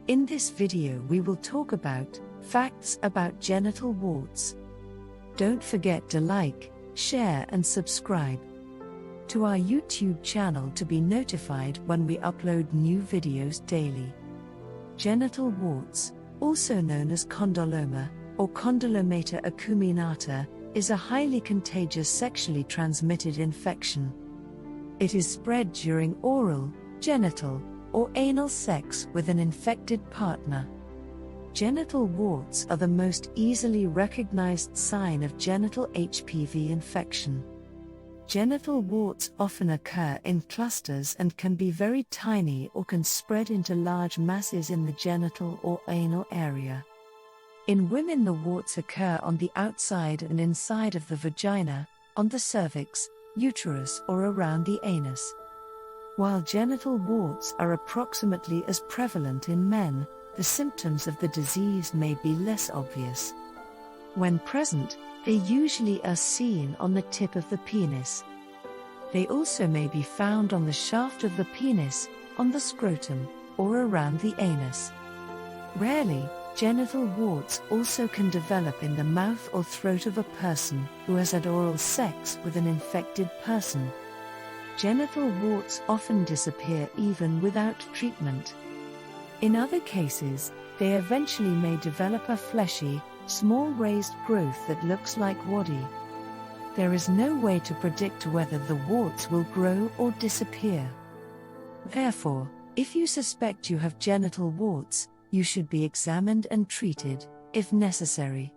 In this video we will talk about facts about genital warts. Don't forget to like, share and subscribe to our YouTube channel to be notified when we upload new videos daily. Genital warts, also known as condyloma or condylomata acuminata, is a highly contagious sexually transmitted infection. It is spread during oral, genital, or anal sex with an infected partner. Genital warts are the most easily recognized sign of genital HPV infection. Genital warts often occur in clusters and can be very tiny or can spread into large masses in the genital or anal area. In women, the warts occur on the outside and inside of the vagina, on the cervix, uterus, or around the anus. While genital warts are approximately as prevalent in men, the symptoms of the disease may be less obvious. When present, they usually are seen on the tip of the penis. They also may be found on the shaft of the penis, on the scrotum, or around the anus. Rarely, genital warts also can develop in the mouth or throat of a person who has had oral sex with an infected person. Genital warts often disappear even without treatment. In other cases, they eventually may develop a fleshy, small raised growth that looks like waddy. There is no way to predict whether the warts will grow or disappear. Therefore, if you suspect you have genital warts, you should be examined and treated, if necessary.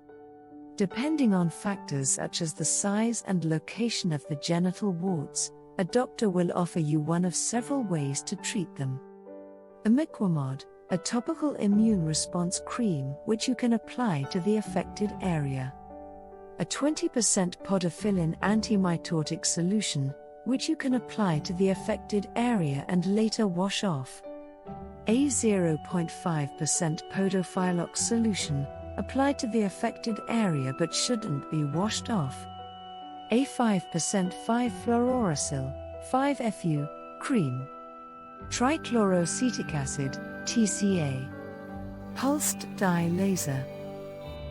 Depending on factors such as the size and location of the genital warts, a doctor will offer you one of several ways to treat them. Imiquimod, a topical immune response cream which you can apply to the affected area. A 20% podophyllin antimitotic solution, which you can apply to the affected area and later wash off. A 0.5% podophylox solution, applied to the affected area but shouldn't be washed off. A 5% 5-fluorouracil, 5-FU, cream. Trichloroacetic acid, TCA. Pulsed dye laser.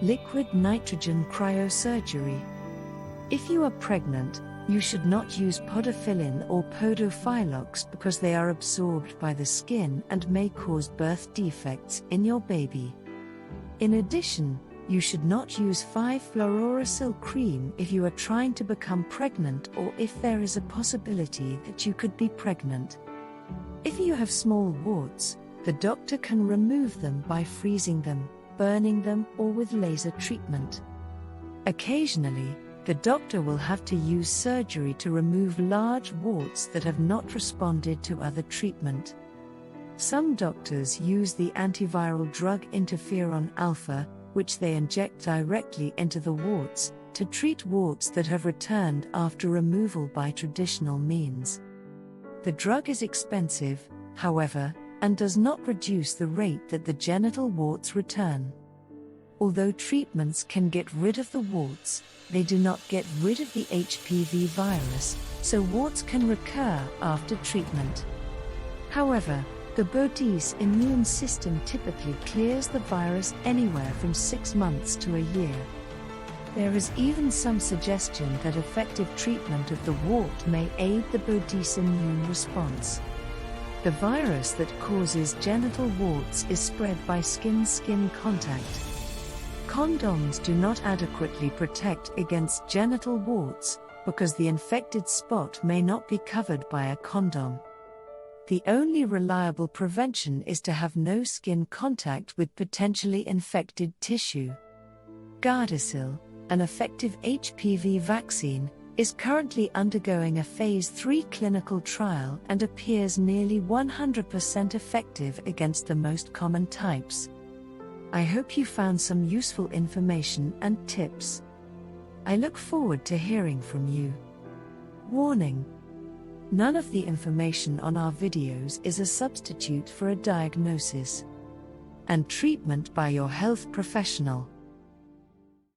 Liquid nitrogen cryosurgery. If you are pregnant, you should not use podophyllin or podophylox because they are absorbed by the skin and may cause birth defects in your baby. In addition, you should not use 5-fluorouracil cream if you are trying to become pregnant or if there is a possibility that you could be pregnant. If you have small warts, the doctor can remove them by freezing them, burning them, or with laser treatment. Occasionally, the doctor will have to use surgery to remove large warts that have not responded to other treatment. Some doctors use the antiviral drug interferon alpha, which they inject directly into the warts, to treat warts that have returned after removal by traditional means. The drug is expensive, however, and does not reduce the rate that the genital warts return. Although treatments can get rid of the warts, they do not get rid of the HPV virus, so warts can recur after treatment. However, the body's immune system typically clears the virus anywhere from 6 months to a year. There is even some suggestion that effective treatment of the wart may aid the body's immune response. The virus that causes genital warts is spread by skin-skin contact. Condoms do not adequately protect against genital warts because the infected spot may not be covered by a condom. The only reliable prevention is to have no skin contact with potentially infected tissue. Gardasil, an effective HPV vaccine, is currently undergoing a phase 3 clinical trial and appears nearly 100% effective against the most common types. I hope you found some useful information and tips. I look forward to hearing from you. Warning: none of the information on our videos is a substitute for a diagnosis and treatment by your health professional.